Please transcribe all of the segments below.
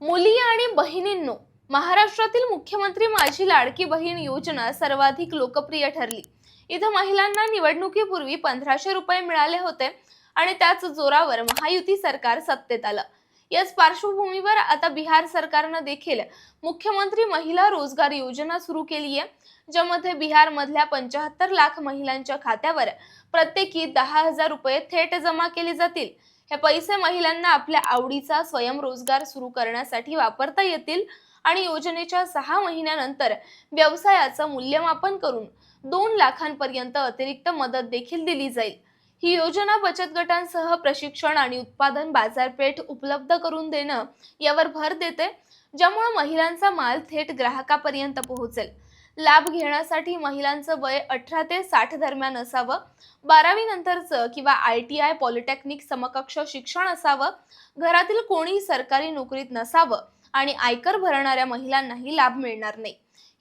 मुली आणि बहिणींनो, महाराष्ट्रातील मुख्यमंत्री माझी लाडकी बहीण योजना सर्वाधिक लोकप्रिय ठरली। इथं महिलांना निवडणुकीपूर्वी 1500 रुपये मिळाले होते आणि त्याच जोरावर महायुती सरकार सत्तेत आलं। याच पार्श्वभूमीवर आता बिहार सरकारने देखील मुख्यमंत्री महिला रोजगार योजना सुरू केली आहे, ज्यामध्ये बिहार मधल्या 75 लाख महिलांच्या खात्यावर प्रत्येकी 10,000 रुपये थेट जमा केले जातील। हे पैसे महिलांना आपल्या आवडीचा स्वयंरोजगार सुरू करण्यासाठी वापरता येतील आणि योजनेच्या 6 महिन्यानंतर व्यवसायाचं मूल्यमापन करून 2 लाखांपर्यंत अतिरिक्त मदत देखील दिली जाईल। ही योजना बचत गटांसह प्रशिक्षण आणि उत्पादन बाजारपेठ उपलब्ध करून देणं यावर भर देते, ज्यामुळे महिलांचा माल थेट ग्राहकापर्यंत पोहोचेल। लाभ घेण्यासाठी महिलांचं वय 18 ते 60 दरम्यान असावं, 12वी नंतरचं किंवा ITI पॉलिटेक्निक समकक्ष शिक्षण असावं, घरातील कोणी सरकारी नोकरीत नसावं आणि आयकर भरणाऱ्या महिलांनाही लाभ मिळणार नाही।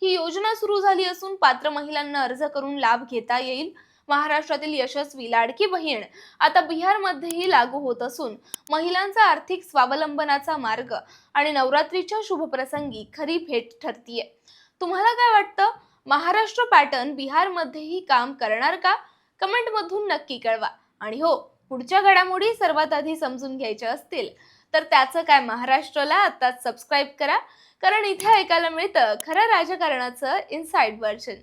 ही योजना सुरू झाली असून पात्र महिलांना अर्ज करून लाभ घेता येईल। महाराष्ट्रातील यशस्वी लाडकी बहीण आता बिहारमध्येही लागू होत असून महिलांचा आर्थिक स्वावलंबनाचा मार्ग आणि नवरात्रीच्या शुभप्रसंगी खरी भेट ठरतीये। तुम्हाला काय वाटतं? महाराष्ट्र पॅटर्न बिहारमध्येही काम करणार का? कमेंट मधून नक्की कळवा। आणि हो, पुढच्या घडामोडी सर्वात आधी समजून घ्यायच्या असतील तर त्याचं काय महाराष्ट्राला आताच सबस्क्राईब करा, कारण इथे ऐकायला मिळतं खरं राजकारणाचं इनसाइड व्हर्जन।